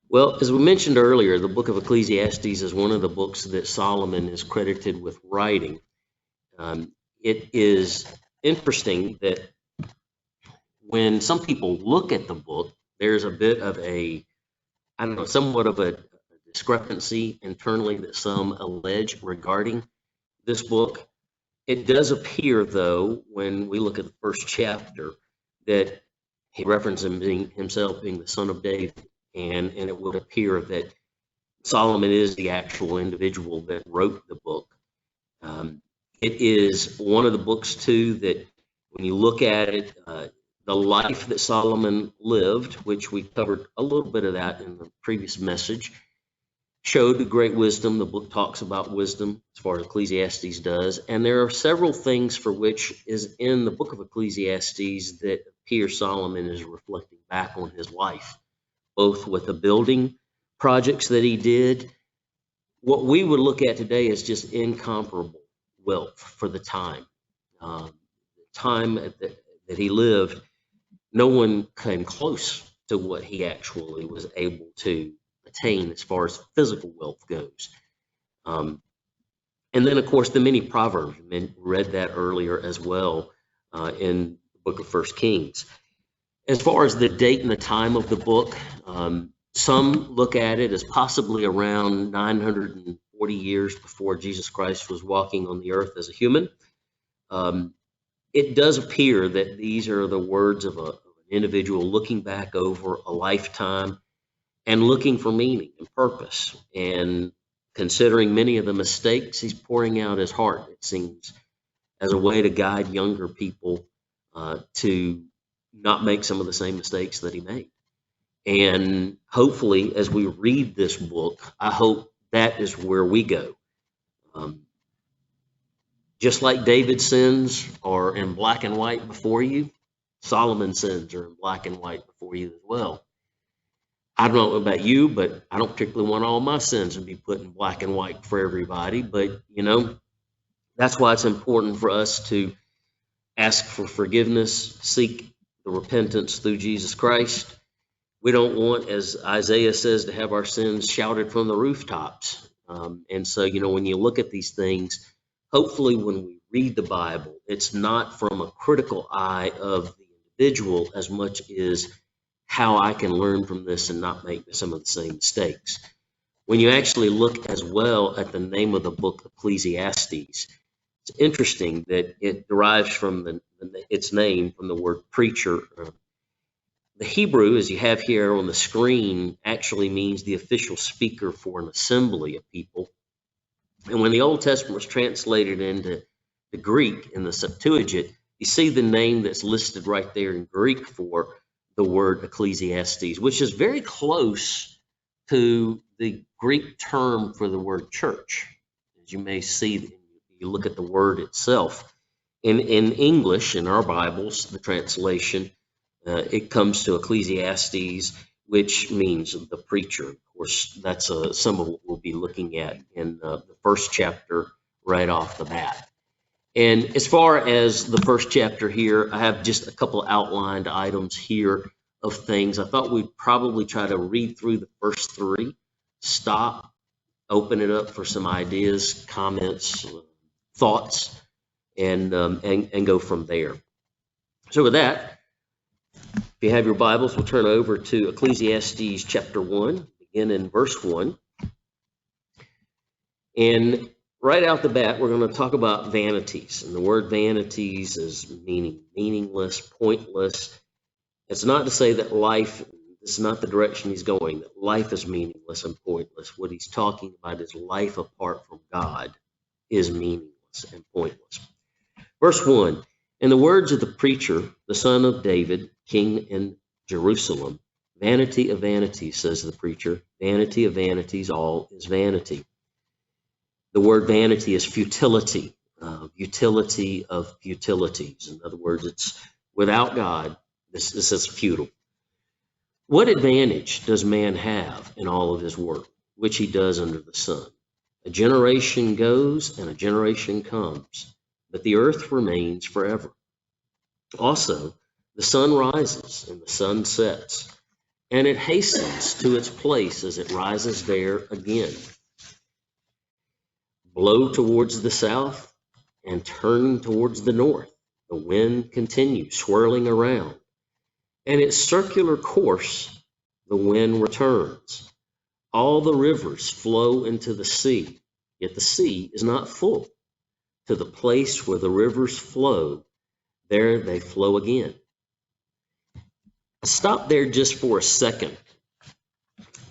Well, as we mentioned earlier, the book of Ecclesiastes is one of the books that Solomon is credited with writing. It is interesting that when some people look at the book, there's a bit of somewhat of a discrepancy internally that some allege regarding this book. It does appear, though, when we look at the first chapter, that he references himself being the son of David, and it would appear that Solomon is the actual individual that wrote the book. It is one of the books, too, that when you look at it, the life that Solomon lived, which we covered a little bit of that in the previous message, showed great wisdom. The book talks about wisdom as far as Ecclesiastes does. And there are several things for which is in the book of Ecclesiastes that appear Solomon is reflecting back on his life, both with the building projects that he did. What we would look at today is just incomparable wealth for the time. The time that he lived, no one came close to what he actually was able to attain as far as physical wealth goes. And then, of course, the many proverbs. We read that earlier as well in the book of First Kings. As far as the date and the time of the book, some look at it as possibly around 940 years before Jesus Christ was walking on the earth as a human. It does appear that these are the words of an individual looking back over a lifetime and looking for meaning and purpose. And considering many of the mistakes, he's pouring out his heart, it seems, as a way to guide younger people to not make some of the same mistakes that he made. And hopefully, as we read this book, I hope that is where we go. Just like David's sins are in black and white before you, Solomon's sins are in black and white before you as well. I don't know about you, but I don't particularly want all my sins to be put in black and white for everybody. But, that's why it's important for us to ask for forgiveness, seek the repentance through Jesus Christ. We don't want, as Isaiah says, to have our sins shouted from the rooftops. And so, when you look at these things, hopefully when we read the Bible, it's not from a critical eye of the individual as much as how I can learn from this and not make some of the same mistakes. When you actually look as well at the name of the book, Ecclesiastes, it's interesting that it derives from its name from the word preacher. The Hebrew, as you have here on the screen, actually means the official speaker for an assembly of people. And when the Old Testament was translated into the Greek in the Septuagint, you see the name that's listed right there in Greek for the word Ecclesiastes, which is very close to the Greek term for the word church. As you may see, you look at the word itself. In English, in our Bibles, the translation, it comes to Ecclesiastes, which means the preacher. Of course, that's some of what we'll be looking at in the first chapter right off the bat. And as far as the first chapter here, I have just a couple outlined items here of things. I thought we'd probably try to read through the first three, stop, open it up for some ideas, comments, thoughts, and go from there. So with that, if you have your Bibles, we'll turn over to Ecclesiastes chapter 1, begin in verse 1. And right out the bat, we're going to talk about vanities. And the word vanities is meaningless, pointless. It's not to say that life is not the direction he's going, that life is meaningless and pointless. What he's talking about is life apart from God is meaningless and pointless. Verse 1, in the words of the preacher, the son of David, king in Jerusalem, vanity of vanities, says the preacher, vanity of vanities, all is vanity. The word vanity is futility, utility of futilities. In other words, it's without God, this is futile. What advantage does man have in all of his work, which he does under the sun? A generation goes and a generation comes, but the earth remains forever. Also, the sun rises and the sun sets, and it hastens to its place as it rises there again. Blow towards the south and turn towards the north. The wind continues swirling around, and its circular course the wind returns. All the rivers flow into the sea, yet the sea is not full. To the place where the rivers flow, there they flow again. Stop there just for a second,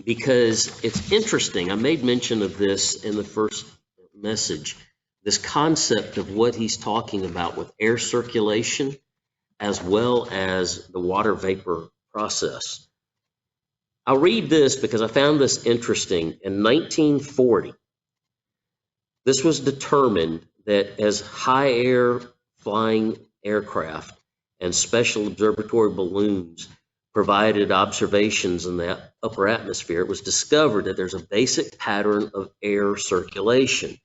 because it's interesting. I made mention of this in the first message, this concept of what he's talking about with air circulation as well as the water vapor process. I'll read this because I found this interesting. In 1940, this was determined that as high air flying aircraft and special observatory balloons provided observations in the upper atmosphere, it was discovered that there's a basic pattern of air circulation,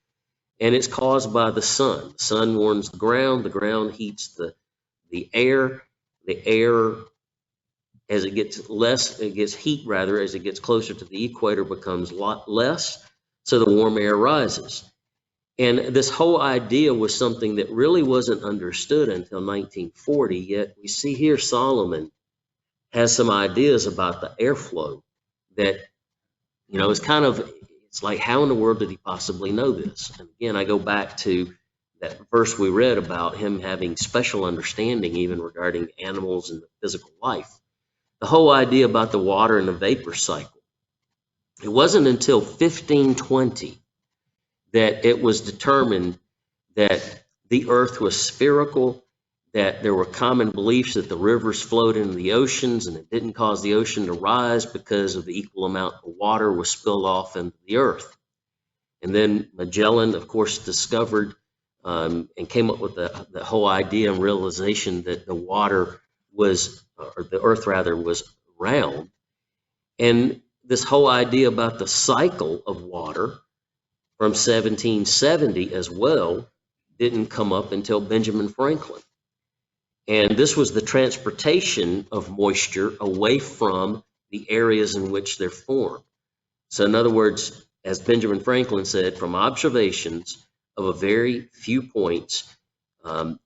and it's caused by the sun. The sun warms the ground heats the air, as it gets heat rather, as it gets closer to the equator becomes a lot less, so the warm air rises. And this whole idea was something that really wasn't understood until 1940, yet we see here Solomon has some ideas about the airflow that, it's like, how in the world did he possibly know this? And again, I go back to that verse we read about him having special understanding even regarding animals and the physical life. The whole idea about the water and the vapor cycle. It wasn't until 1520 that it was determined that the earth was spherical, that there were common beliefs that the rivers flowed into the oceans and it didn't cause the ocean to rise because of the equal amount of water was spilled off into the earth. And then Magellan, of course, discovered and came up with the whole idea and realization that the water was, or the earth rather, was round. And this whole idea about the cycle of water from 1770 as well didn't come up until Benjamin Franklin. And this was the transportation of moisture away from the areas in which they're formed. So in other words, as Benjamin Franklin said, from observations of a very few points,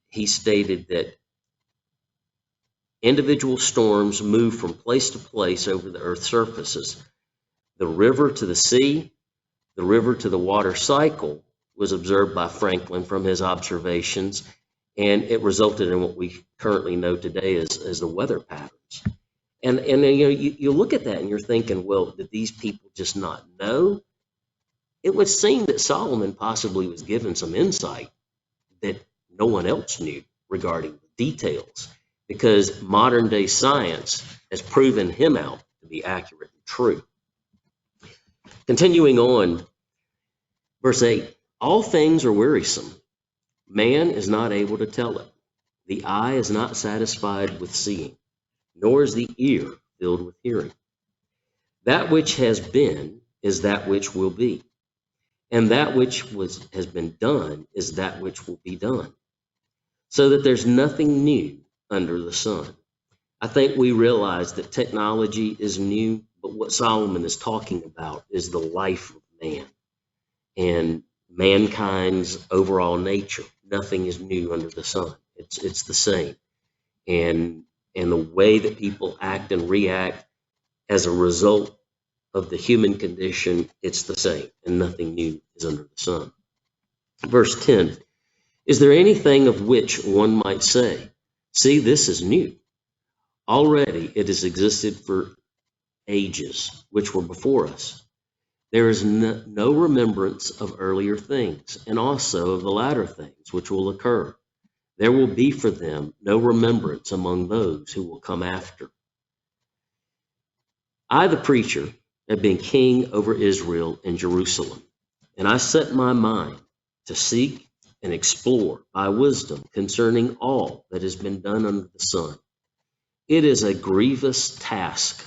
he stated that individual storms move from place to place over the Earth's surfaces. The river to the sea, the river to the water cycle was observed by Franklin from his observations, and it resulted in what we currently know today as the weather patterns. And you look at that and you're thinking, well, did these people just not know? It would seem that Solomon possibly was given some insight that no one else knew regarding the details, because modern day science has proven him out to be accurate and true. Continuing on, verse 8, all things are wearisome. Man is not able to tell it. The eye is not satisfied with seeing, nor is the ear filled with hearing. That which has been is that which will be, and that which has been done is that which will be done, so that there's nothing new under the sun. I think we realize that technology is new, but what Solomon is talking about is the life of man and mankind's overall nature. Nothing is new under the sun. It's the same. And the way that people act and react as a result of the human condition, it's the same, and nothing new is under the sun. Verse 10, is there anything of which one might say, see, this is new? Already it has existed for ages, which were before us. There is no remembrance of earlier things, and also of the latter things which will occur. There will be for them no remembrance among those who will come after. I, the preacher, have been king over Israel and Jerusalem, and I set my mind to seek and explore by wisdom concerning all that has been done under the sun. It is a grievous task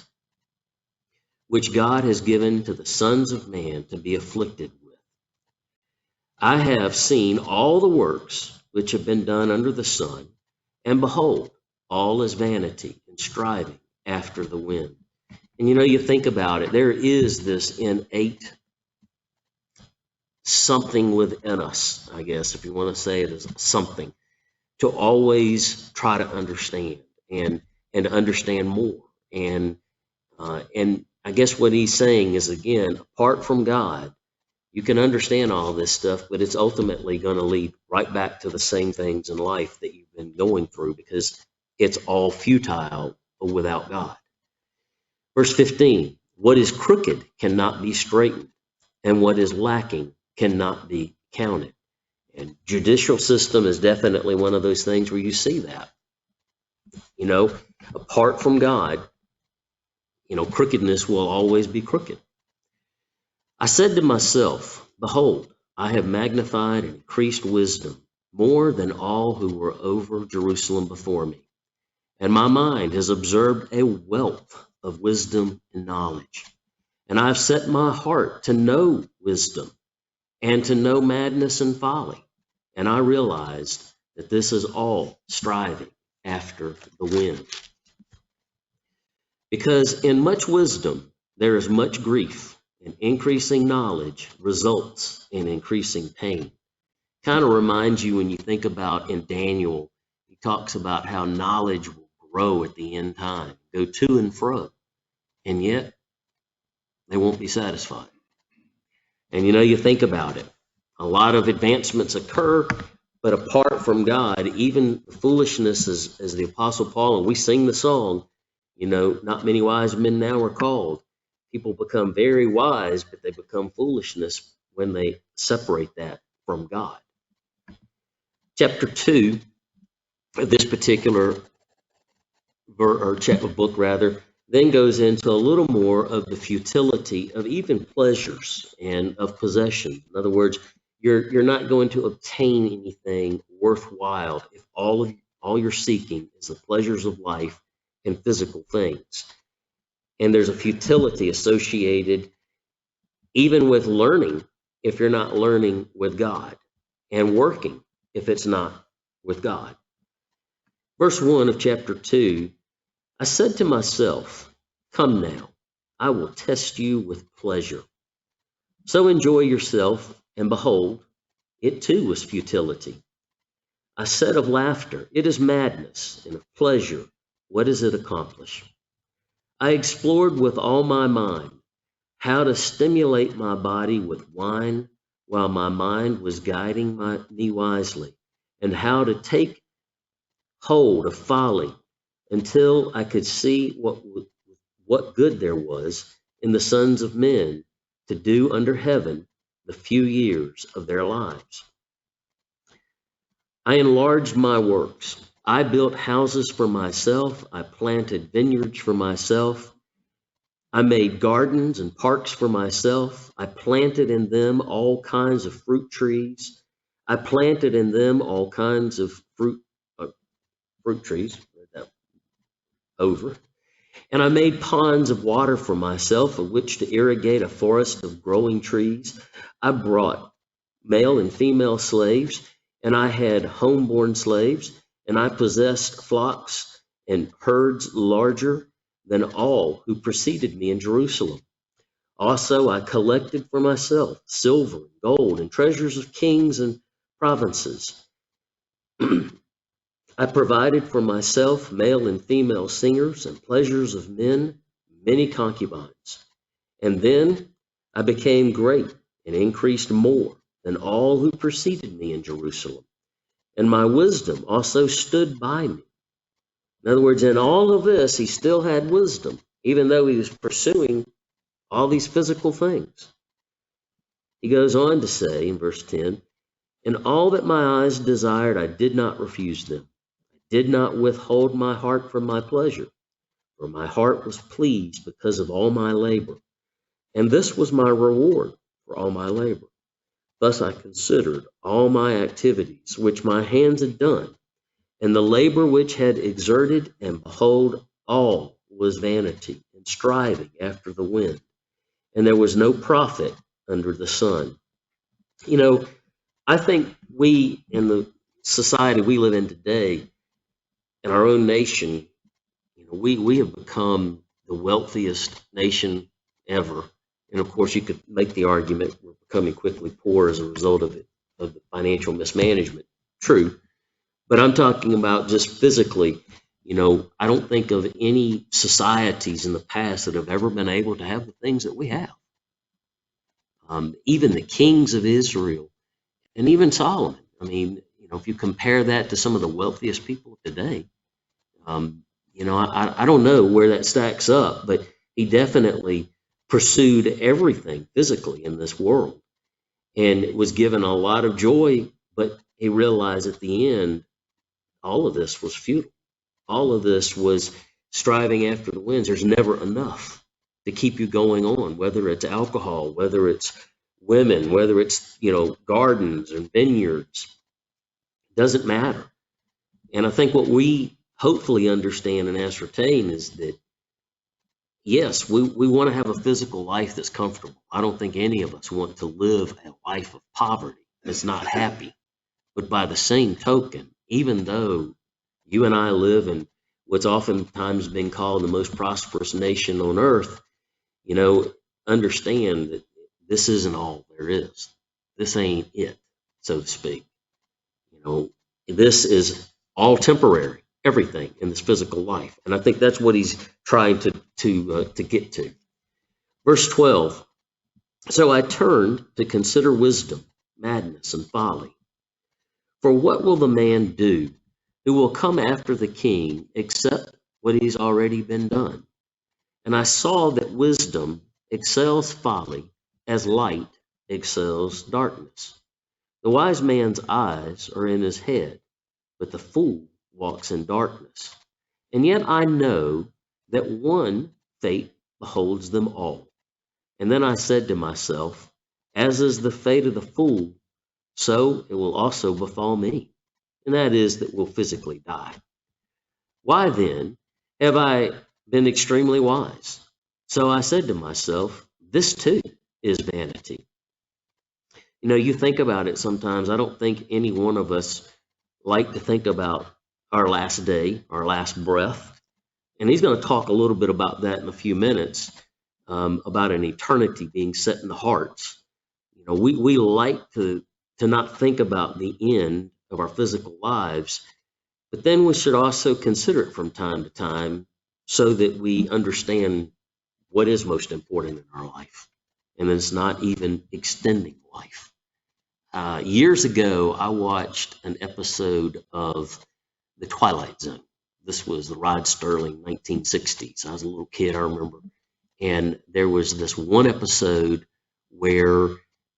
which God has given to the sons of man to be afflicted with. I have seen all the works which have been done under the sun, and behold, all is vanity and striving after the wind. And you think about it, there is this innate something within us, I guess, if you want to say it as something, to always try to understand and to understand more. And I guess what he's saying is, again, apart from God, you can understand all this stuff, but it's ultimately going to lead right back to the same things in life that you've been going through, because it's all futile without God. Verse 15, what is crooked cannot be straightened, and what is lacking cannot be counted. And judicial system is definitely one of those things where you see that. Apart from God, crookedness will always be crooked. I said to myself, behold, I have magnified and increased wisdom more than all who were over Jerusalem before me. And my mind has observed a wealth of wisdom and knowledge. And I have set my heart to know wisdom and to know madness and folly. And I realized that this is all striving after the wind. Because in much wisdom there is much grief, and increasing knowledge results in increasing pain. Kind of reminds you when you think about in Daniel, he talks about how knowledge will grow at the end time, go to and fro, and yet they won't be satisfied. And you think about it, a lot of advancements occur, but apart from God, even foolishness, as the Apostle Paul, and we sing the song, not many wise men now are called. People become very wise, but they become foolishness when they separate that from God. Chapter 2 of this particular book, then goes into a little more of the futility of even pleasures and of possession. In other words, you're not going to obtain anything worthwhile if all you're seeking is the pleasures of life and physical things. And there's a futility associated even with learning if you're not learning with God, and working if it's not with God. Verse 1 of chapter 2, I said to myself, come now, I will test you with pleasure. So enjoy yourself, and behold, it too was futility. I said of laughter, it is madness, and of pleasure, what does it accomplish? I explored with all my mind how to stimulate my body with wine while my mind was guiding me wisely, and how to take hold of folly until I could see what good there was in the sons of men to do under heaven the few years of their lives. I enlarged my works. I built houses for myself. I planted vineyards for myself. I made gardens and parks for myself. I planted in them all kinds of fruit trees. I planted in them all kinds of fruit trees. Over. And I made ponds of water for myself, of which to irrigate a forest of growing trees. I brought male and female slaves, and I had homeborn slaves, and I possessed flocks and herds larger than all who preceded me in Jerusalem. Also, I collected for myself silver and gold and treasures of kings and provinces. I provided for myself male and female singers and pleasures of men, many concubines. And then I became great and increased more than all who preceded me in Jerusalem. And my wisdom also stood by me. In other words, in all of this, he still had wisdom, even though he was pursuing all these physical things. He goes on to say in verse 10, and all that my eyes desired, I did not refuse them. Did not withhold my heart from my pleasure, for my heart was pleased because of all my labor, and this was my reward for all my labor. Thus I considered all my activities which my hands had done, and the labor which had exerted, and behold, all was vanity and striving after the wind, and there was no profit under the sun. I think we, in the society we live in today, in our own nation, we have become the wealthiest nation ever. And of course, you could make the argument we're becoming quickly poor as a result of it, of the financial mismanagement. True. But I'm talking about just physically. I don't think of any societies in the past that have ever been able to have the things that we have. Even the kings of Israel and even Solomon. I mean, if you compare that to some of the wealthiest people today, I don't know where that stacks up, but he definitely pursued everything physically in this world and was given a lot of joy, but he realized at the end, all of this was futile. All of this was striving after the winds. There's never enough to keep you going on, whether it's alcohol, whether it's women, whether it's, gardens and vineyards. Doesn't matter. And I think what we hopefully understand and ascertain is that, yes, we want to have a physical life that's comfortable. I don't think any of us want to live a life of poverty that's not happy. But by the same token, even though you and I live in what's oftentimes been called the most prosperous nation on earth, understand that this isn't all there is. This ain't it, so to speak. This is all temporary, everything in this physical life. And I think that's what he's trying to get to. Verse 12, so I turned to consider wisdom, madness, and folly. For what will the man do who will come after the king except what he's already been done? And I saw that wisdom excels folly as light excels darkness. The wise man's eyes are in his head, but the fool walks in darkness. And yet I know that one fate beholds them all. And then I said to myself, as is the fate of the fool, so it will also befall me. And that is that we'll physically die. Why then have I been extremely wise? So I said to myself, this too is vanity. You think about it sometimes. I don't think any one of us like to think about our last day, our last breath. And he's going to talk a little bit about that in a few minutes, about an eternity being set in the hearts. We like to not think about the end of our physical lives, but then we should also consider it from time to time so that we understand what is most important in our life. And it's not even extending life. Years ago, I watched an episode of The Twilight Zone. This was the Rod Serling 1960s. I was a little kid, I remember. And there was this one episode where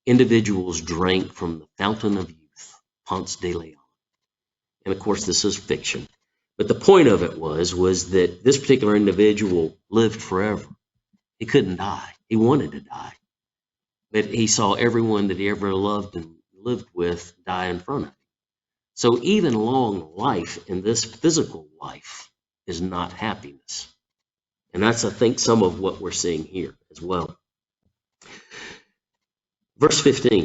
individuals drank from the fountain of youth, Ponce de Leon. And of course, this is fiction. But the point of it was that this particular individual lived forever. He couldn't die. He wanted to die. But he saw everyone that he ever loved and lived with die in front of him. So even long life in this physical life is not happiness. And that's, I think, some of what we're seeing here as well. Verse 15,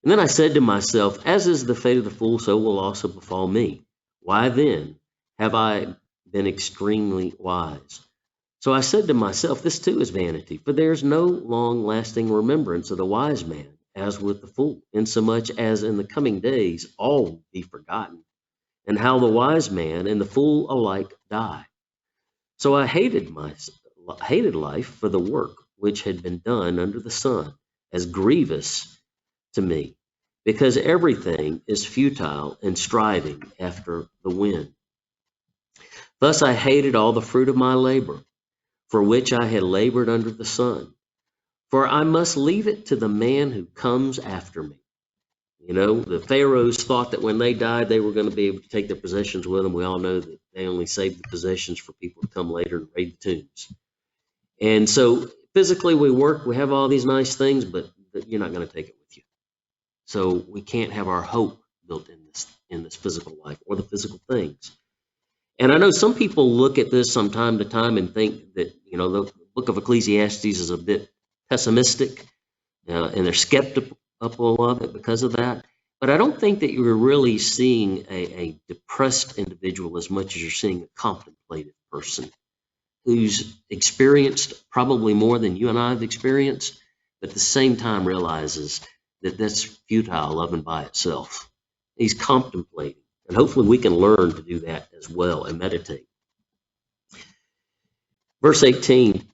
and then I said to myself, as is the fate of the fool, so will also befall me. Why then have I been extremely wise? So I said to myself, this too is vanity, for there is no long-lasting remembrance of the wise man, as with the fool, insomuch as in the coming days all will be forgotten, and how the wise man and the fool alike die. So I hated life for the work which had been done under the sun, as grievous to me, because everything is futile and striving after the wind. Thus I hated all the fruit of my labor, for which I had labored under the sun, for I must leave it to the man who comes after me. The pharaohs thought that when they died, they were going to be able to take their possessions with them. We all know that they only saved the possessions for people to come later and raid the tombs. And so physically we work, we have all these nice things, but you're not going to take it with you. So we can't have our hope built in this physical life or the physical things. And I know some people look at this from time to time and think that, the book of Ecclesiastes is a bit pessimistic, and they're skeptical of it because of that. But I don't think that you're really seeing a depressed individual as much as you're seeing a contemplative person. who's experienced probably more than you and I have experienced, but at the same time realizes that that's futile loving by itself. He's contemplating, and hopefully we can learn to do that as well and meditate. Verse 18,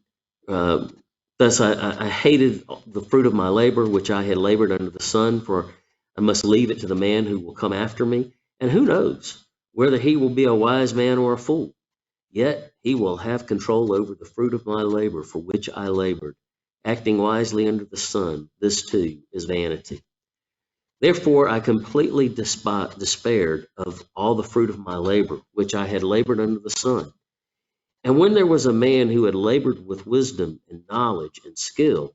thus I hated the fruit of my labor, which I had labored under the sun, for I must leave it to the man who will come after me. And who knows whether he will be a wise man or a fool? Yet he will have control over the fruit of my labor, for which I labored, acting wisely under the sun. This too is vanity. Therefore I completely despaired of all the fruit of my labor, which I had labored under the sun. And when there was a man who had labored with wisdom and knowledge and skill,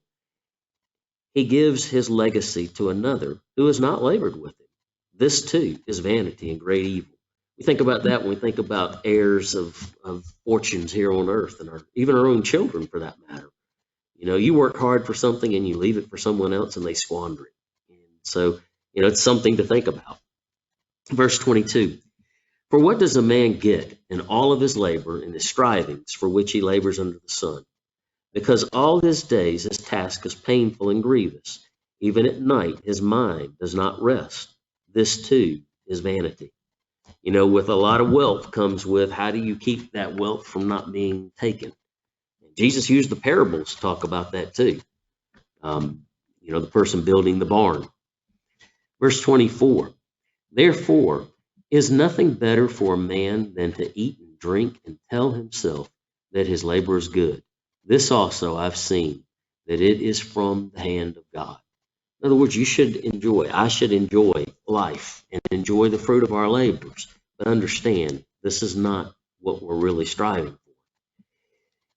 he gives his legacy to another who has not labored with him. This too is vanity and great evil. We think about that when we think about heirs of fortunes here on earth, and even our own children for that matter. You know, you work hard for something and you leave it for someone else and they squander it. And so, you know, it's something to think about. Verse 22. For what does a man get in all of his labor and his strivings for which he labors under the sun? Because all his days his task is painful and grievous. Even at night his mind does not rest. This too is vanity. You know, with a lot of wealth comes with how do you keep that wealth from not being taken? And Jesus used the parables to talk about that too. You know, the person building the barn. Verse 24. Therefore, is nothing better for a man than to eat and drink and tell himself that his labor is good? This also I've seen, that it is from the hand of God. In other words, I should enjoy life and enjoy the fruit of our labors, but understand this is not what we're really striving for.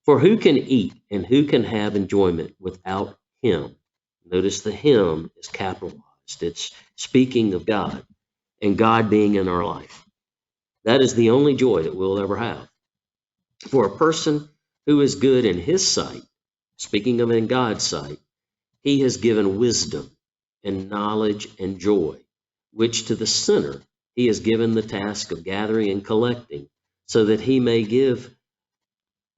For who can eat and who can have enjoyment without him? Notice the him is capitalized. It's speaking of God and God being in our life. That is the only joy that we'll ever have. For a person who is good in his sight, speaking of in God's sight, he has given wisdom and knowledge and joy, which to the sinner he has given the task of gathering and collecting, so that he may give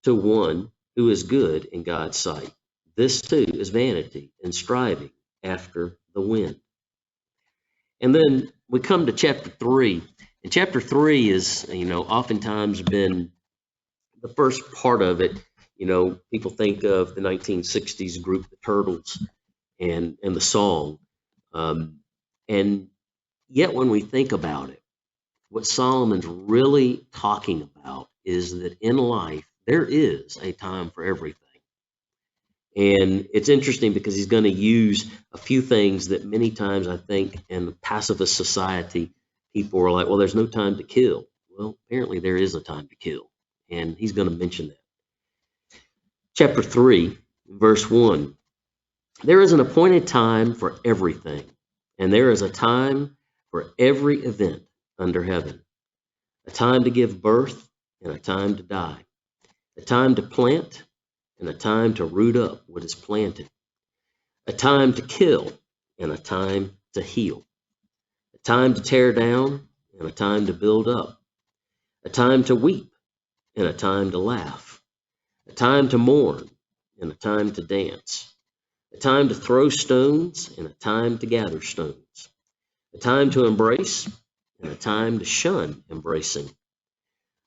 to one who is good in God's sight. This too is vanity and striving after the wind. And then we come to chapter 3. And chapter 3 is, you know, oftentimes been the first part of it. You know, people think of the 1960s group, the Turtles, and the song. And yet when we think about it, what Solomon's really talking about is that in life, there is a time for everything. And it's interesting because he's going to use a few things that many times I think in the pacifist society, people are like, well, there's no time to kill. Well, apparently there is a time to kill. And he's going to mention that. Chapter 3, verse 1. There is an appointed time for everything, and there is a time for every event under heaven. A time to give birth and a time to die. A time to plant and a time to root up what is planted. A time to kill and a time to heal. A time to tear down and a time to build up. A time to weep and a time to laugh. A time to mourn and a time to dance. A time to throw stones and a time to gather stones. A time to embrace and a time to shun embracing.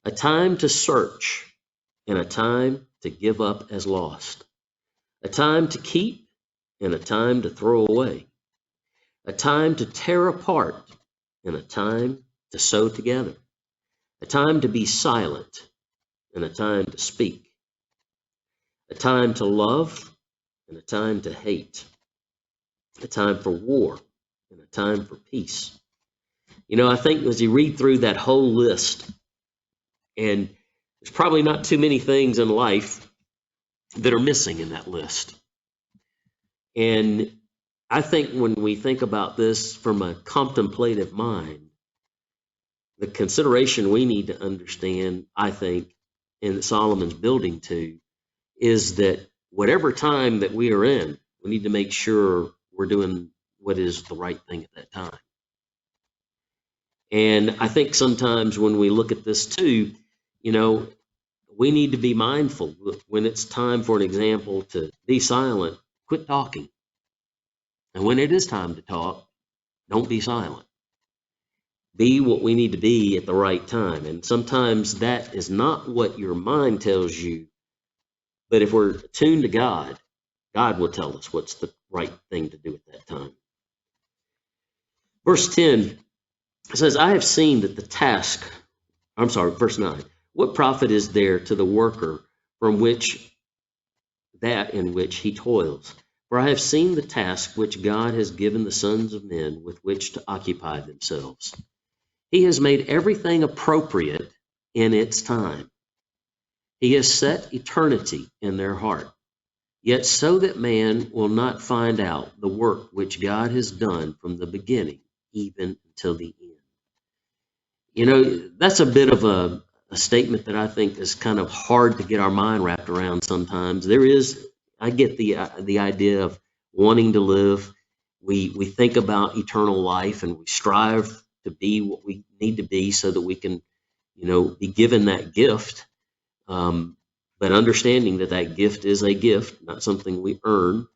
A time to search and a time to give up as lost. A time to keep and a time to throw away. A time to tear apart and a time to sew together. A time to be silent and a time to speak. A time to love and a time to hate. A time for war and a time for peace. You know, I think as you read through that whole list, and there's probably not too many things in life that are missing in that list. And I think when we think about this from a contemplative mind, the consideration we need to understand, I think, in Solomon's building to, is that whatever time that we are in, we need to make sure we're doing what is the right thing at that time. And I think sometimes when we look at this too, you know, we need to be mindful when it's time, for an example, to be silent, quit talking. And when it is time to talk, don't be silent. Be what we need to be at the right time. And sometimes that is not what your mind tells you, but if we're tuned to God, God will tell us what's the right thing to do at that time. Verse 10 says, I have seen that verse 9, what profit is there to the worker in which he toils? For I have seen the task which God has given the sons of men with which to occupy themselves. He has made everything appropriate in its time. He has set eternity in their heart, yet so that man will not find out the work which God has done from the beginning, even until the end. You know, that's a bit of a statement that I think is kind of hard to get our mind wrapped around sometimes. I get the idea of wanting to live. We think about eternal life and we strive to be what we need to be so that we can, be given that gift. But understanding that that gift is a gift, not something we earn.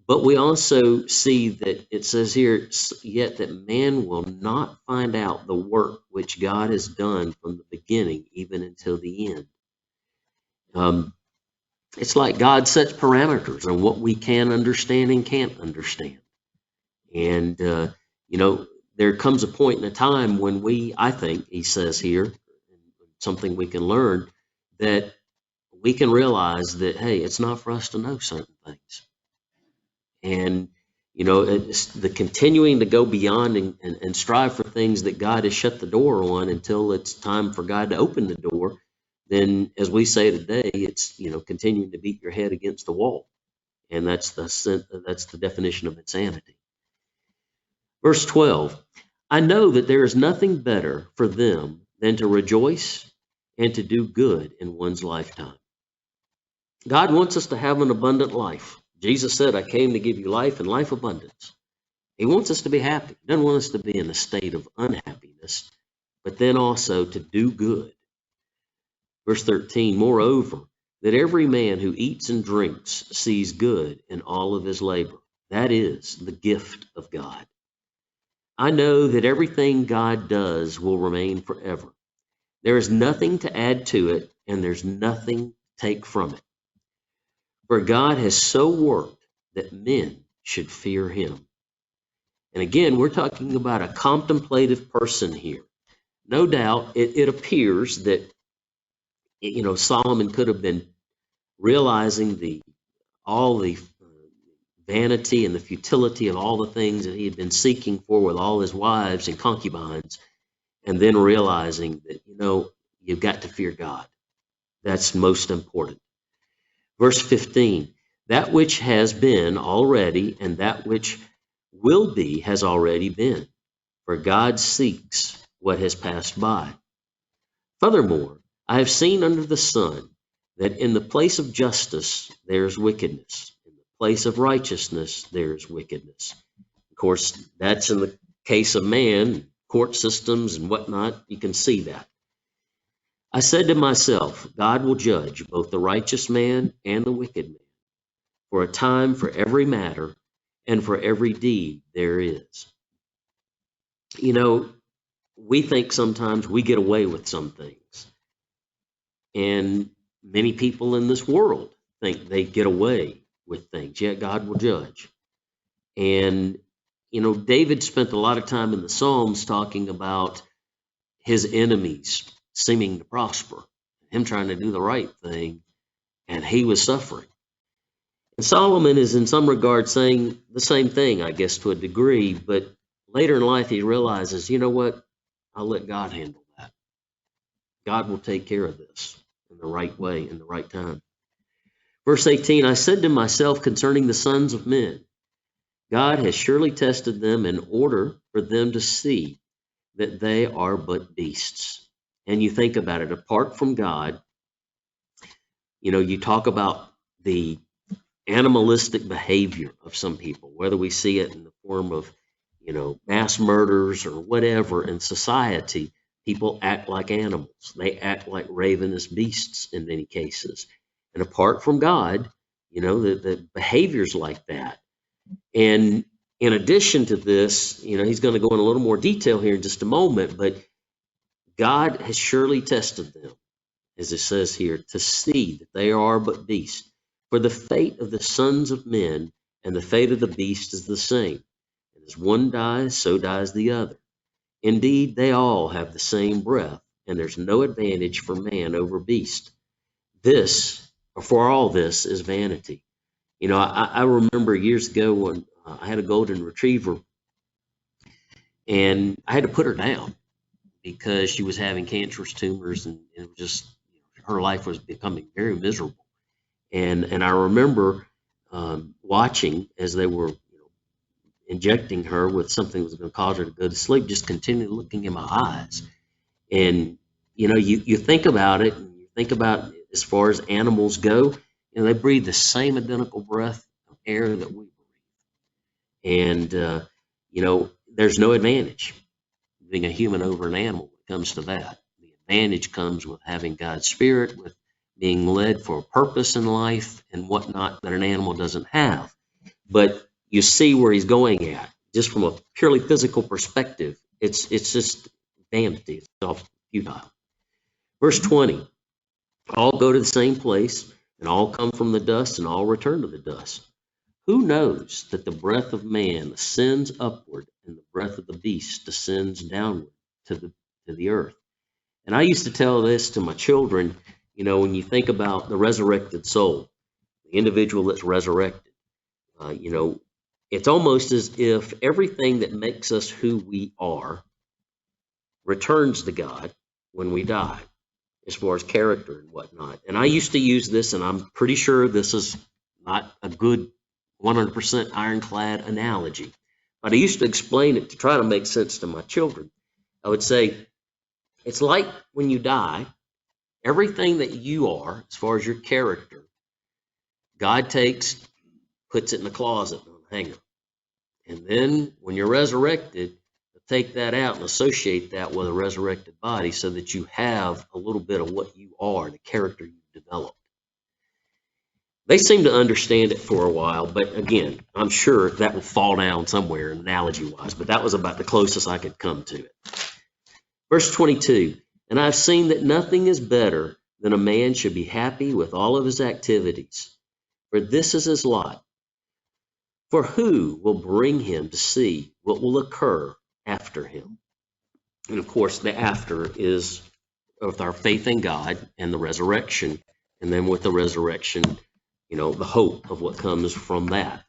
But we also see that it says here, yet that man will not find out the work which God has done from the beginning, even until the end. It's like God sets parameters on what we can understand and can't understand. And, there comes a point in a time when I think, he says here, something we can learn, that we can realize that, hey, it's not for us to know certain things. And, it's the continuing to go beyond and strive for things that God has shut the door on until it's time for God to open the door. Then, as we say today, it's, continuing to beat your head against the wall. And that's the definition of insanity. Verse 12, I know that there is nothing better for them than to rejoice and to do good in one's lifetime. God wants us to have an abundant life. Jesus said, I came to give you life and life abundance. He wants us to be happy. He doesn't want us to be in a state of unhappiness, but then also to do good. Verse 13, moreover, that every man who eats and drinks sees good in all of his labor. That is the gift of God. I know that everything God does will remain forever. There is nothing to add to it, and there's nothing to take from it. For God has so worked that men should fear him. And again, we're talking about a contemplative person here. No doubt, it appears that, Solomon could have been realizing all the vanity and the futility of all the things that he had been seeking for with all his wives and concubines, and then realizing that, you've got to fear God. That's most important. Verse 15, that which has been already and that which will be has already been, for God seeks what has passed by. Furthermore, I have seen under the sun that in the place of justice there is wickedness, in the place of righteousness there is wickedness. Of course, that's in the case of man, court systems and whatnot, you can see that. I said to myself, God will judge both the righteous man and the wicked man, for a time for every matter and for every deed there is. We think sometimes we get away with some things, and many people in this world think they get away with things, yet God will judge. And, David spent a lot of time in the Psalms talking about his enemies seeming to prosper, him trying to do the right thing, and he was suffering. And Solomon is in some regard saying the same thing, I guess, to a degree, but later in life he realizes, you know what, I'll let God handle that. God will take care of this in the right way, in the right time. Verse 18, I said to myself concerning the sons of men, God has surely tested them in order for them to see that they are but beasts. And you think about it, apart from God, you talk about the animalistic behavior of some people, whether we see it in the form of, mass murders or whatever in society. People act like animals. They act like ravenous beasts in many cases. And apart from God, the behaviors like that. And in addition to this, he's going to go in a little more detail here in just a moment, but God has surely tested them, as it says here, to see that they are but beasts. For the fate of the sons of men and the fate of the beast is the same. And as one dies, so dies the other. Indeed, they all have the same breath, and there's no advantage for man over beast. This, or for all this, is vanity. I remember years ago when I had a golden retriever, and I had to put her down because she was having cancerous tumors, and it was just her life was becoming very miserable. And I remember watching as they were injecting her with something that was going to cause her to go to sleep, just continually looking in my eyes. And you think about it, and you think about as far as animals go, they breathe the same identical breath of air that we breathe. And there's no advantage being a human over an animal when it comes to that. The advantage comes with having God's Spirit, with being led for a purpose in life and whatnot that an animal doesn't have. But you see where he's going at, just from a purely physical perspective. It's just vanity. It's all futile. Verse 20, all go to the same place, and all come from the dust, and all return to the dust. Who knows that the breath of man ascends upward, and the breath of the beast descends downward to the earth? And I used to tell this to my children, when you think about the resurrected soul, the individual that's resurrected, it's almost as if everything that makes us who we are returns to God when we die, as far as character and whatnot. And I used to use this, and I'm pretty sure this is not a good 100% ironclad analogy, but I used to explain it to try to make sense to my children. I would say, it's like when you die, everything that you are, as far as your character, God takes, puts it in the closet on a hanger. And then when you're resurrected, take that out and associate that with a resurrected body so that you have a little bit of what you are, the character you've developed. They seem to understand it for a while, but again, I'm sure that will fall down somewhere analogy-wise, but that was about the closest I could come to it. Verse 22, and I've seen that nothing is better than a man should be happy with all of his activities, for this is his lot. For who will bring him to see what will occur after him? And of course, the after is with our faith in God and the resurrection. And then with the resurrection, the hope of what comes from that.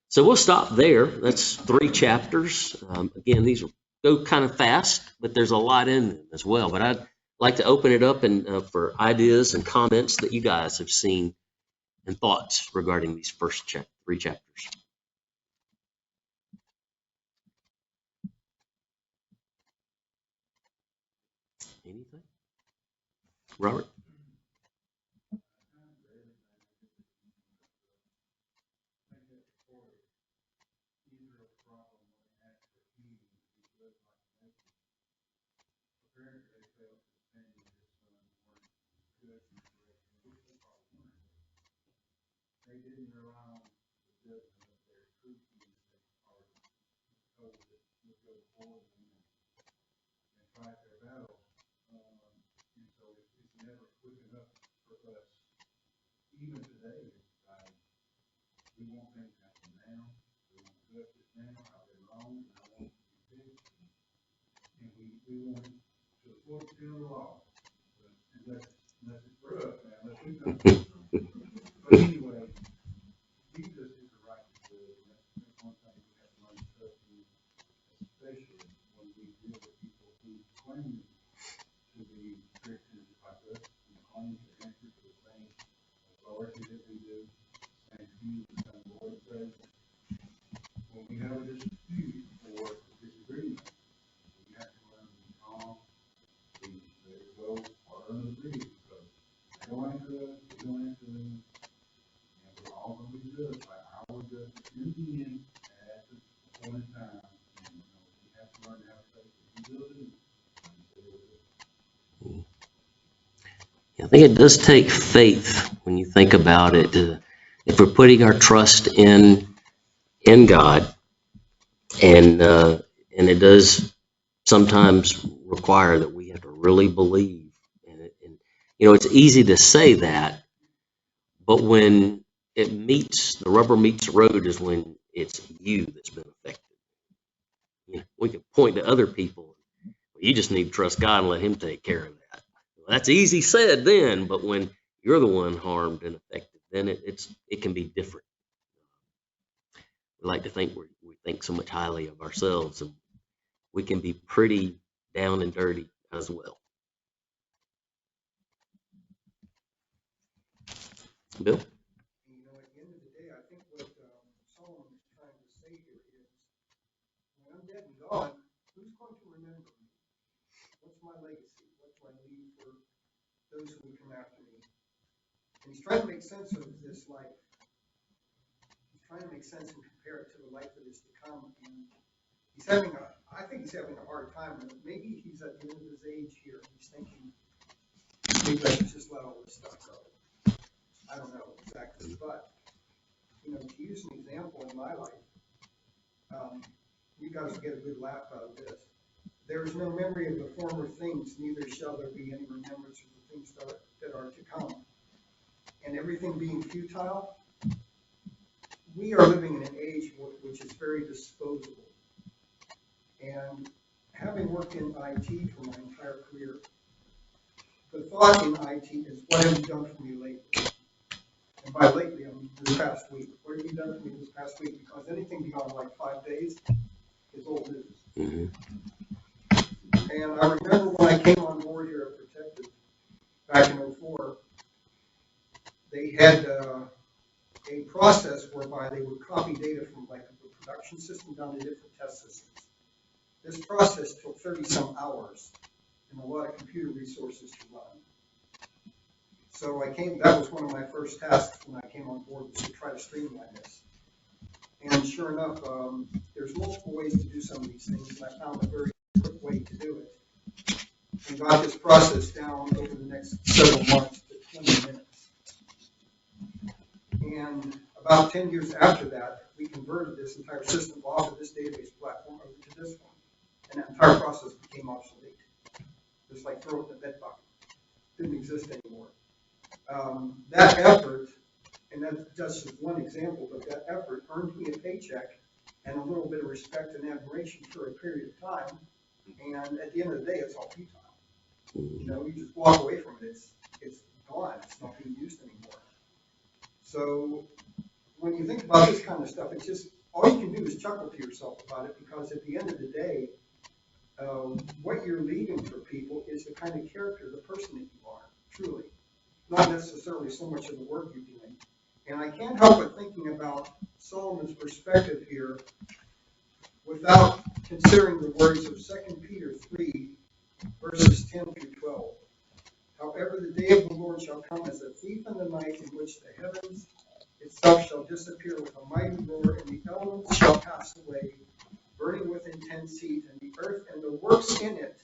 So we'll stop there. That's 3 chapters. Again, these will go kind of fast, but there's a lot in them as well. But I'd like to open it up and for ideas and comments that you guys have seen and thoughts regarding these first 3 chapters. Anything? Robert? think it does take faith when you think about it. If we're putting our trust in God, and it does sometimes require that we have to really believe in it. And it's easy to say that, but when the rubber meets the road is when it's you that's been affected. We can point to other people. You just need to trust God and let Him take care of that. Well, that's easy said then, but when you're the one harmed and affected, then it can be different. We like to think we think so much highly of ourselves, and we can be pretty down and dirty as well. Bill? At the end of the day, I think what Solomon is trying to say here is, when I'm dead and gone, who's going to remember me? What's my legacy? What do I leave for those who would come after me? And he's trying to make sense of this life. He's trying to make sense and compare it to the life that is to come. And I think he's having a hard time. Maybe he's at the end of his age here. He's thinking, maybe I should just let all this stuff go. I don't know exactly, but to use an example in my life, you guys will get a good laugh out of this. There is no memory of the former things, neither shall there be any remembrance of the things that are to come. And everything being futile, we are living in an age which is very disposable. And having worked in IT for my entire career, the thought in IT is, what have you done for me lately? And by lately, I mean this past week. What have you done for me this past week? Because anything beyond like 5 days is old news. Mm-hmm. And I remember when I came on board here at Protective back in 2004, they had a process whereby they would copy data from like the production system down to different test systems. This process took 30-some hours and a lot of computer resources to run. So that was one of my first tasks when I came on board, was to try to streamline this. And sure enough, there's multiple ways to do some of these things, and I found a very quick way to do it. And got this process down over the next several months to 20 minutes. And about 10 years after that, we converted this entire system off of this database platform over to this one. And that entire process became obsolete. Just like throw it in the bed bucket. Didn't exist anymore. That effort, and that's just one example, but that effort earned me a paycheck and a little bit of respect and admiration for a period of time. And at the end of the day, it's all futile. You just walk away from it. It's gone. It's not being used anymore. So when you think about this kind of stuff, it's just all you can do is chuckle to yourself about it, because at the end of the day, what you're leaving for people is the kind of character, the person that you are, truly. Not necessarily so much of the work you're doing. And I can't help but thinking about Solomon's perspective here without considering the words of 2 Peter 3, verses 10 through 12. However, the day of the Lord shall come as a thief in the night, in which the heavens itself shall disappear with a mighty roar, and the elements shall pass away, burning with intense heat, and the earth and the works in it,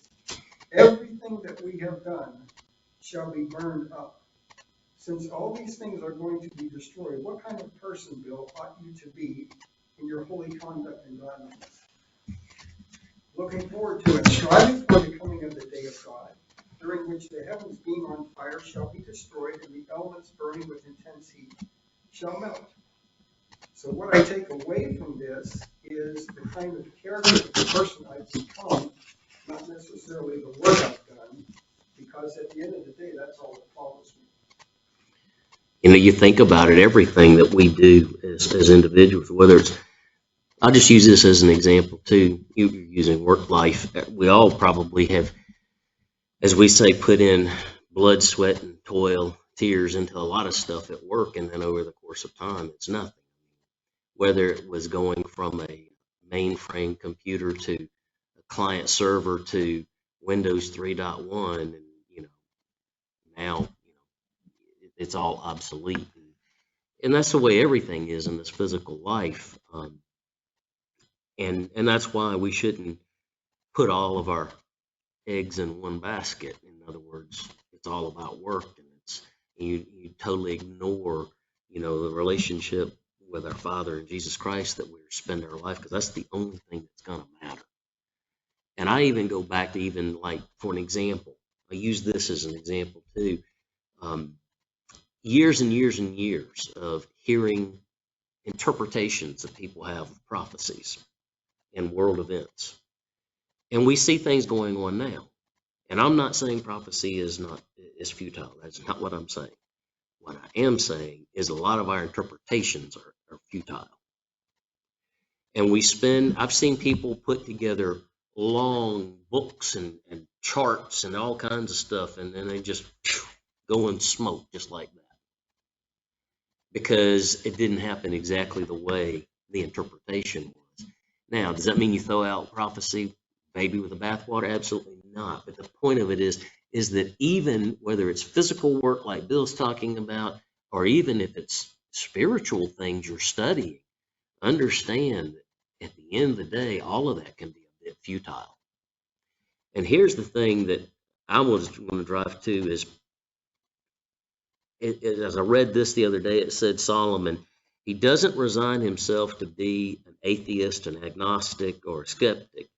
everything that we have done, shall be burned up. Since all these things are going to be destroyed, what kind of person, Bill, ought you to be in your holy conduct and godliness? Looking forward to it, striving for the coming of the day of God, during which the heavens being on fire shall be destroyed, and the elements burning with intense heat shall melt. So what I take away from this is the kind of character of the person I've become, not necessarily the work I've done, because at the end of the day, that's all that follows me. You think about it, everything that we do as individuals, whether it's, I'll just use this as an example too. You're using work life. We all probably have, as we say, put in blood, sweat, and toil, tears into a lot of stuff at work, and then over the course of time, it's nothing. Whether it was going from a mainframe computer to a client server to Windows 3.1, and now it's all obsolete, and that's the way everything is in this physical life. And that's why we shouldn't put all of our eggs in one basket. In other words, it's all about work, and and you totally ignore, the relationship with our Father and Jesus Christ that we're spending our life, because that's the only thing that's going to matter. And I even go back to even like, for an example, I use this as an example too. Years and years and years of hearing interpretations that people have of prophecies and world events. And we see things going on now. And I'm not saying prophecy is futile. That's not what I'm saying. What I am saying is a lot of our interpretations are futile. And I've seen people put together long books and charts and all kinds of stuff, and then they just go in smoke just like that. Because it didn't happen exactly the way the interpretation was. Now, does that mean you throw out prophecy, baby with the bathwater? Absolutely not. But the point of it is that even whether it's physical work like Bill's talking about, or even if it's spiritual things you're studying, understand that at the end of the day, all of that can be a bit futile. And here's the thing that I was going to drive to is, as I read this the other day, it said Solomon, he doesn't resign himself to be an atheist, an agnostic, or a skeptic,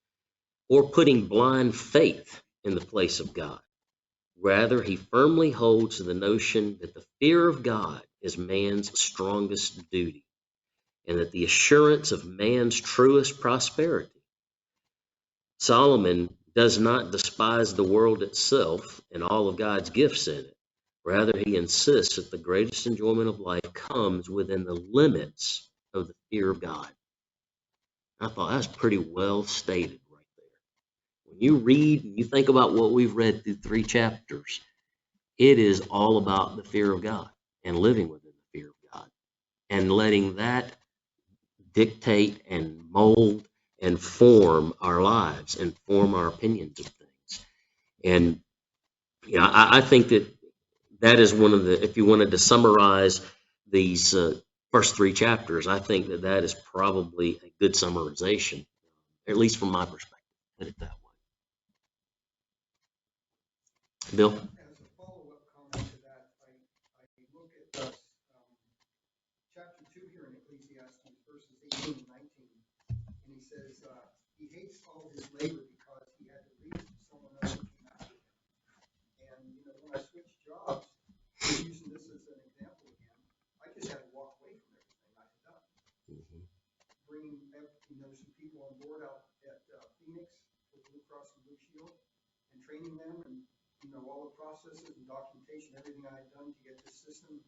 or putting blind faith in the place of God. Rather, he firmly holds to the notion that the fear of God is man's strongest duty, and that the assurance of man's truest prosperity. Solomon does not despise the world itself and all of God's gifts in it. Rather, he insists that the greatest enjoyment of life comes within the limits of the fear of God. I thought that's pretty well stated right there. When you read and you think about what we've read through 3 chapters, it is all about the fear of God and living within the fear of God and letting that dictate and mold and form our lives and form our opinions of things. And I think that is one of the, if you wanted to summarize these first 3 chapters, I think that is probably a good summarization, at least from my perspective. Put it that way. Bill? As a follow-up comment to that, I look at chapter 2 here in Ecclesiastes, verses 18 and 19, and he says he hates all his labor because he had to leave someone else who came after him. And when I switched jobs, using this as an example again, I just had to walk away from everything I had done. Bringing some people on board out at Phoenix with Blue Cross and Blue Shield, and training them, and all the processes and documentation, everything I had done to get the system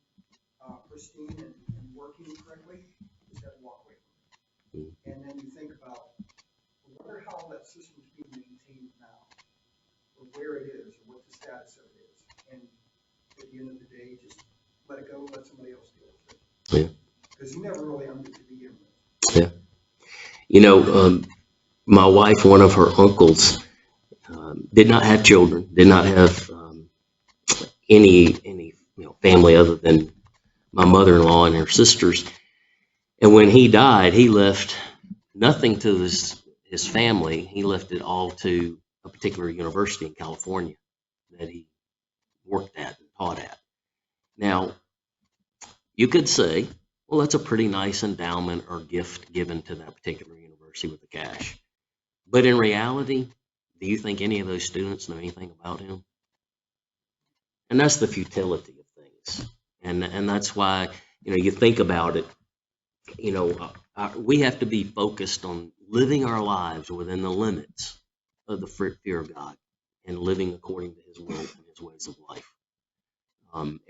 pristine and working correctly, just had to walk away from it. And then you think about, I wonder how that system is being maintained now, or where it is, or what the status of it is. And at the end of the day, just let it go, let somebody else deal with it. Yeah. Because you never really owned it to begin with. Yeah. My wife, one of her uncles, did not have children, did not have any family other than my mother-in-law and her sisters. And when he died, he left nothing to his family. He left it all to a particular university in California that he worked at and taught at. Now, you could say, well, that's a pretty nice endowment or gift given to that particular university with the cash. But in reality, do you think any of those students know anything about him? And that's the futility of things. And that's why, you think about it, we have to be focused on living our lives within the limits of the fear of God and living according to his will and his ways of life.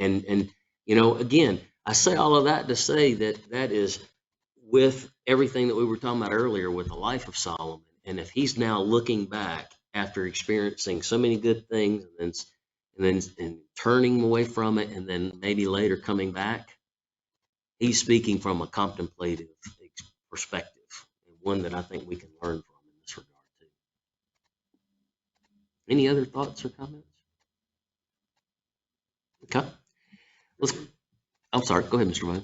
Again, I say all of that to say that is with everything that we were talking about earlier with the life of Solomon. And if he's now looking back after experiencing so many good things and turning away from it, and then maybe later coming back, he's speaking from a contemplative perspective, and one that I think we can learn from in this regard too. Any other thoughts or comments? Okay. I'm sorry. Go ahead, Mr. Vine.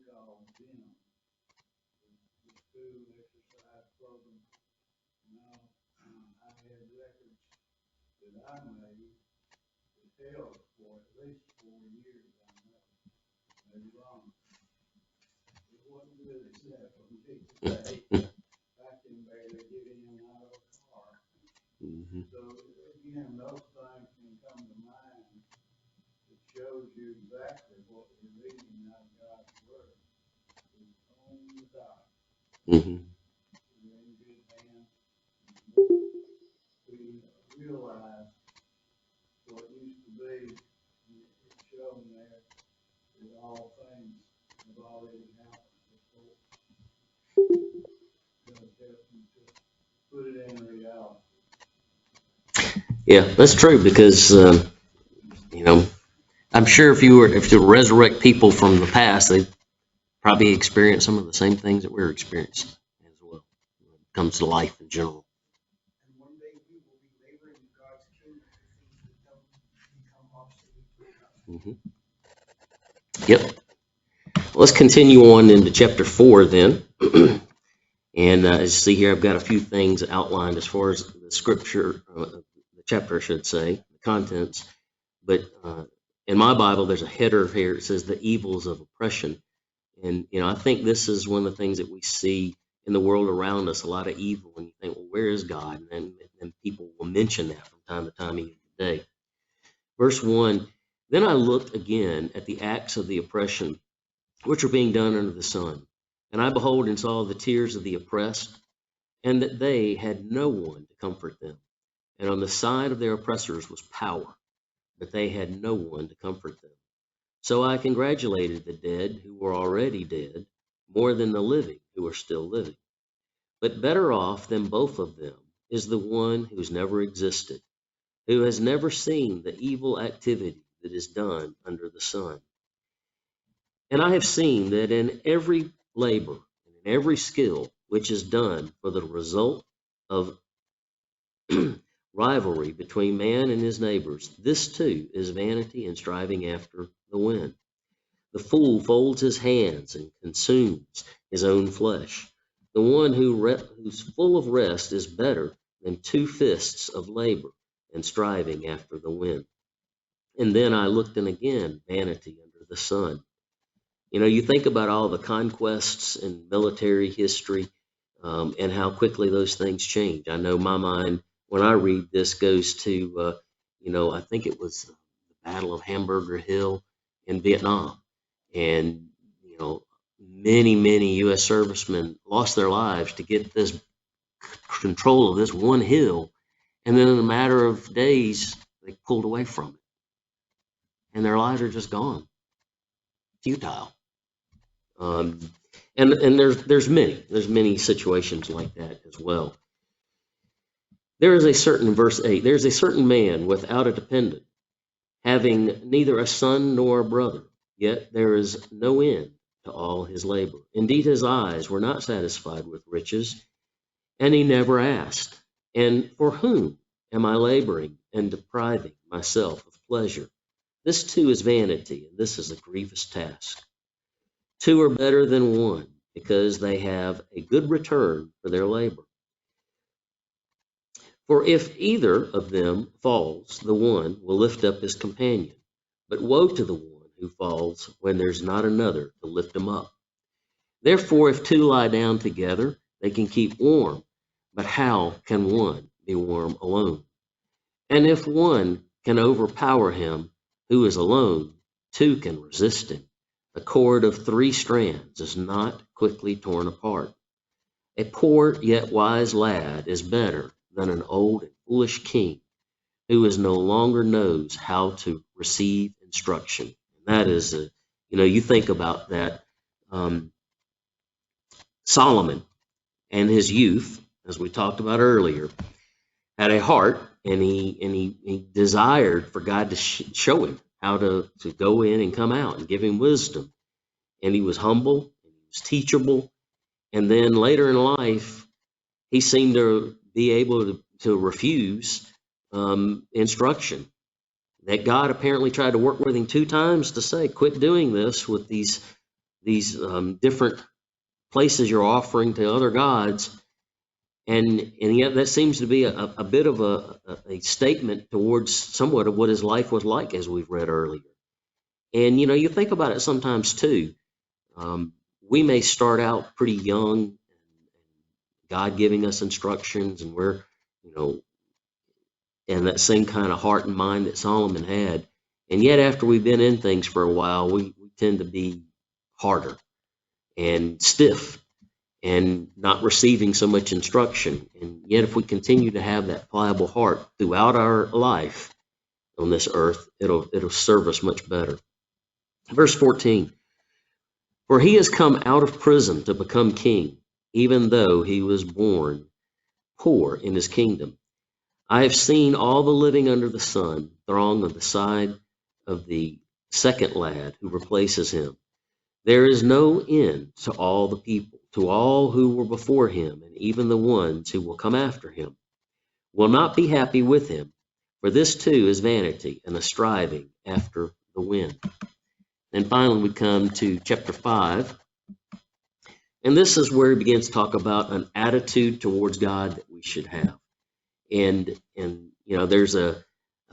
call gym, the school exercise program. Now, I had records that I made that held for at least 4 years. I know, maybe longer. It wasn't good enough for me today. I can barely get in and out of a car. So again, those things can come to mind. It shows you exactly what we're reading out of God's Word. It's on the dot. Mm-hmm. We're in good hands. We realize what used to be, and it's shown there that all things have already happened before. God help you to put it in reality. Yeah, that's true because you know, I'm sure if you were to resurrect people from the past, they probably experience some of the same things that we're experiencing as well when it comes to life in general. And one day we will be laboring in God's kingdom for things that don't become obsolete. Yep. Let's continue on into chapter 4 then. And as you see here, I've got a few things outlined as far as the scripture, the chapter, I should say, the contents. But in my Bible, there's a header here. It says the evils of oppression. And, I think this is one of the things that we see in the world around us, a lot of evil. And you think, well, where is God? And then people will mention that from time to time, even today. Verse 1, then I looked again at the acts of the oppression, which are being done under the sun. And I behold and saw the tears of the oppressed, and that they had no one to comfort them. And on the side of their oppressors was power, but they had no one to comfort them. So I congratulated the dead who were already dead, more than the living who are still living. But better off than both of them is the one who's never existed, who has never seen the evil activity that is done under the sun. And I have seen that in every labor and in every skill which is done for the result of rivalry between man and his neighbors, this too is vanity and striving after the wind. The fool folds his hands and consumes his own flesh. The one who's full of rest is better than 2 fists of labor and striving after the wind. And then I looked, and again, vanity under the sun. You think about all the conquests in military history, and how quickly those things change. I know my mind, when I read this, goes to, I think it was the Battle of Hamburger Hill in Vietnam. And, many, many U.S. servicemen lost their lives to get this control of this one hill. And then in a matter of days, they pulled away from it. And their lives are just gone. Futile. And there's many situations like that as well. There is a certain, verse 8, there's a certain man without a dependent, having neither a son nor a brother, yet there is no end to all his labor. Indeed, his eyes were not satisfied with riches, and he never asked, and for whom am I laboring and depriving myself of pleasure? This too is vanity, and this is a grievous task. 2 are better than 1, because they have a good return for their labor. For if either of them falls, the one will lift up his companion. But woe to the one who falls when there's not another to lift him up. Therefore, if 2 lie down together, they can keep warm. But how can one be warm alone? And if one can overpower him who is alone, 2 can resist him. A cord of 3 strands is not quickly torn apart. A poor yet wise lad is better than an old and foolish king who is no longer knows how to receive instruction. And that is, you think about that. Solomon and his youth, as we talked about earlier, had a heart, and he desired for God to show him how to go in and come out and give him wisdom. And he was humble, and he was teachable. And then later in life, he seemed to be able to refuse instruction. That God apparently tried to work with him 2 times to say, quit doing this with these these different places you're offering to other gods. And yet that seems to be a bit of a statement towards somewhat of what his life was like, as we've read earlier. And, you think about it sometimes too. We may start out pretty young, God giving us instructions, and we're, and that same kind of heart and mind that Solomon had. And yet after we've been in things for a while, we tend to be harder and stiff and not receiving so much instruction. And yet if we continue to have that pliable heart throughout our life on this earth, it'll serve us much better. Verse 14, for he has come out of prison to become king, even though he was born poor in his kingdom. I have seen all the living under the sun throng on the side of the second lad who replaces him. There is no end to all the people, to all who were before him, and even the ones who will come after him will not be happy with him, for this too is vanity and a striving after the wind. And finally we come to chapter 5, and this is where he begins to talk about an attitude towards God that we should have. And there's I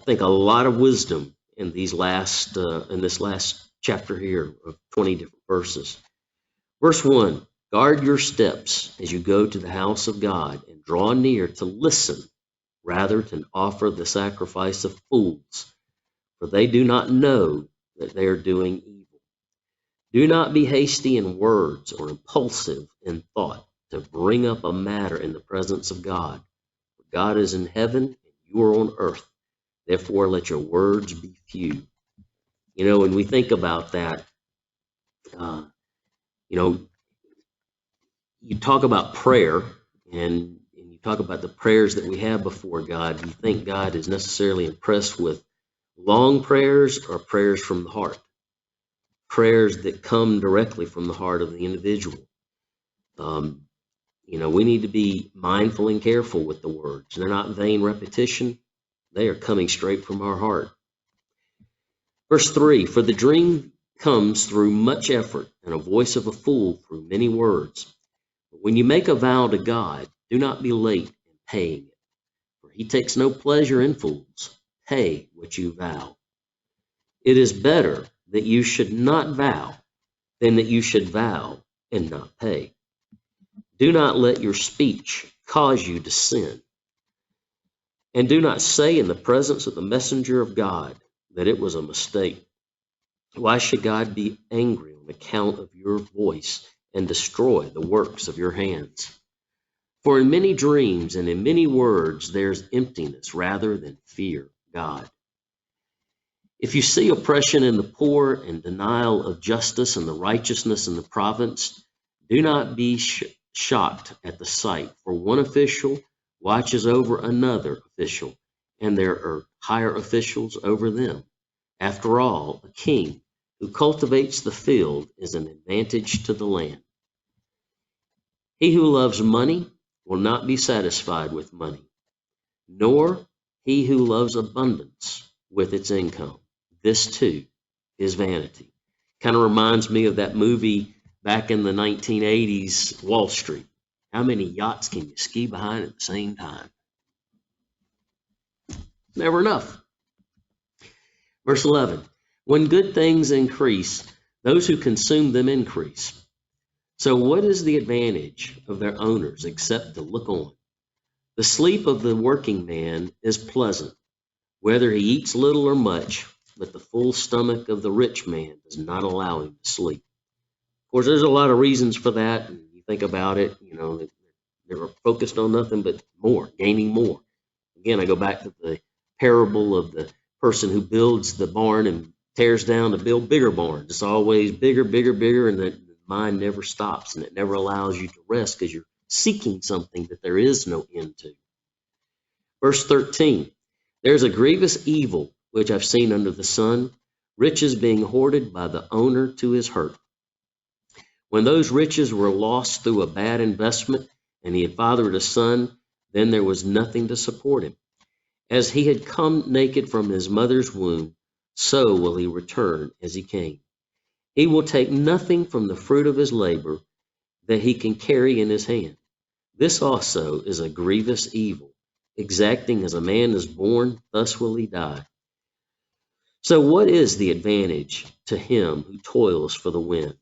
think a lot of wisdom in this last chapter here of 20 different verses. Verse 1, guard your steps as you go to the house of God, and draw near to listen rather than offer the sacrifice of fools, for they do not know that they are doing evil. Do not be hasty in words or impulsive in thought to bring up a matter in the presence of God. For God is in heaven and you are on earth. Therefore, let your words be few. When we think about that, you talk about prayer, and you talk about the prayers that we have before God. Do you think God is necessarily impressed with long prayers or prayers from the heart? Prayers that come directly from the heart of the individual. We need to be mindful and careful with the words. They're not vain repetition. They are coming straight from our heart. Verse 3, for the dream comes through much effort, and a voice of a fool through many words. But when you make a vow to God, do not be late in paying it, for he takes no pleasure in fools. Pay what you vow. It is better that you should not vow than that you should vow and not pay. Do not let your speech cause you to sin. And do not say in the presence of the messenger of God that it was a mistake. Why should God be angry on account of your voice and destroy the works of your hands? For in many dreams and in many words there's emptiness rather than fear God. If you see oppression in the poor and denial of justice and the righteousness in the province, do not be shocked at the sight, for one official watches over another official, and there are higher officials over them. After all, a king who cultivates the field is an advantage to the land. He who loves money will not be satisfied with money, nor he who loves abundance with its income. This too is vanity. Kind of reminds me of that movie back in the 1980s, Wall Street. How many yachts can you ski behind at the same time? Never enough. Verse 11, when good things increase, those who consume them increase. So what is the advantage of their owners except to look on? The sleep of the working man is pleasant, whether he eats little or much, but the full stomach of the rich man does not allow him to sleep. Of course, there's a lot of reasons for that. And you think about it, they're focused on nothing but more, gaining more. Again, I go back to the parable of the person who builds the barn and tears down to build bigger barns. It's always bigger, bigger, bigger, and the mind never stops, and it never allows you to rest because you're seeking something that there is no end to. Verse 13, there's a grievous evil which I've seen under the sun, riches being hoarded by the owner to his hurt. When those riches were lost through a bad investment, and he had fathered a son, then there was nothing to support him. As he had come naked from his mother's womb, so will he return as he came. He will take nothing from the fruit of his labor that he can carry in his hand. This also is a grievous evil. Exacting as a man is born, thus will he die. So what is the advantage to him who toils for the wind?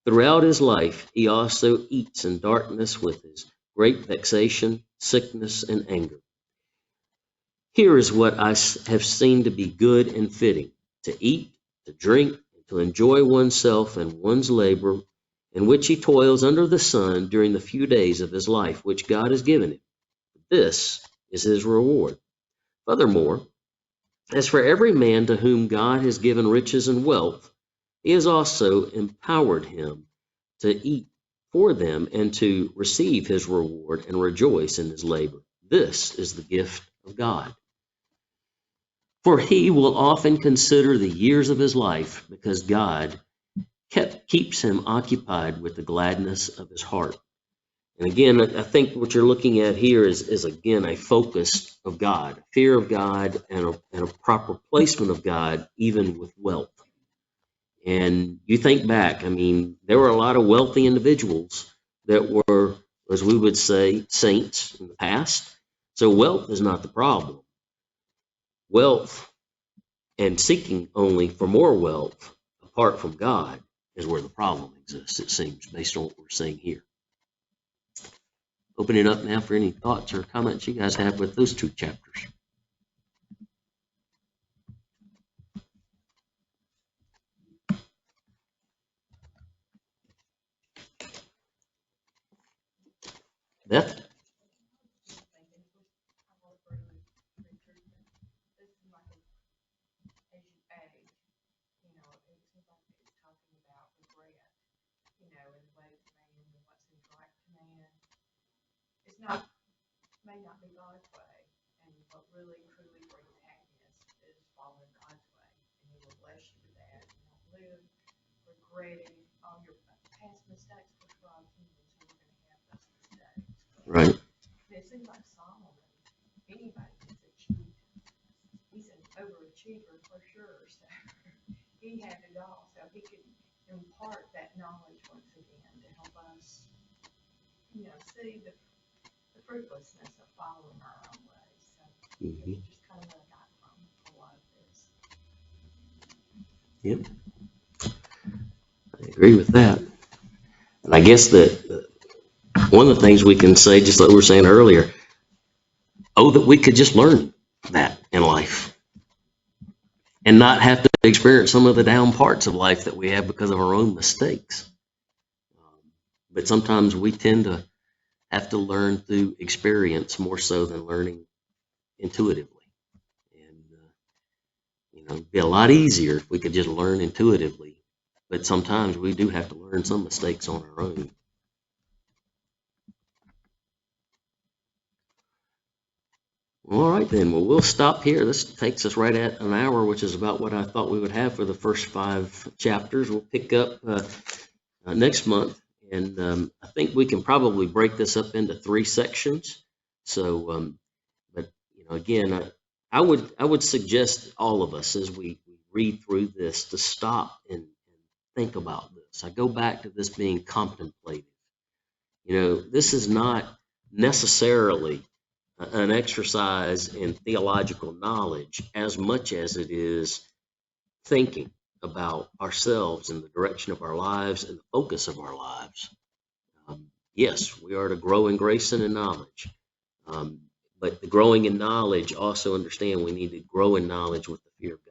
Throughout his life, he also eats in darkness with his great vexation, sickness, and anger. Here is what I have seen to be good and fitting, to eat, to drink, and to enjoy oneself and one's labor, in which he toils under the sun during the few days of his life which God has given him. This is his reward. Furthermore, as for every man to whom God has given riches and wealth, he has also empowered him to eat for them and to receive his reward and rejoice in his labor. This is the gift of God. For he will often consider the years of his life, because God keeps him occupied with the gladness of his heart. And again, I think what you're looking at here is again, a focus of God, fear of God, and a proper placement of God, even with wealth. And you think back, I mean, there were a lot of wealthy individuals that were, as we would say, saints in the past. So wealth is not the problem. Wealth and seeking only for more wealth apart from God is where the problem exists, it seems, based on what we're seeing here. Open it up now for any thoughts or comments you guys have with those two chapters. Beth? May not be God's way, and what really truly brings happiness is following God's way, and He will bless you with that. You don't live regretting all your past mistakes, because God humans who are going to have those mistakes. Right. And it seems like Solomon, anybody can achieve. He's an overachiever for sure, so he had it all, so he could impart that knowledge once again to help us, see the fruitlessness of following our own ways. So it's just kind of what I got from a lot of this. Yep. I agree with that. And I guess that one of the things we can say, just like we were saying earlier, that we could just learn that in life and not have to experience some of the down parts of life that we have because of our own mistakes. But sometimes we tend to have to learn through experience more so than learning intuitively. And it'd be a lot easier if we could just learn intuitively. But sometimes we do have to learn some mistakes on our own. All right, then. Well, we'll stop here. This takes us right at an hour, which is about what I thought we would have for the first 5 chapters. We'll pick up next month, and I think we can probably break this up into 3 sections. So, but again, I would suggest all of us as we read through this to stop and think about this. I go back to this being contemplative. This is not necessarily an exercise in theological knowledge as much as it is thinking about ourselves and the direction of our lives and the focus of our lives. Yes, we are to grow in grace and in knowledge. But the growing in knowledge, also understand we need to grow in knowledge with the fear of God.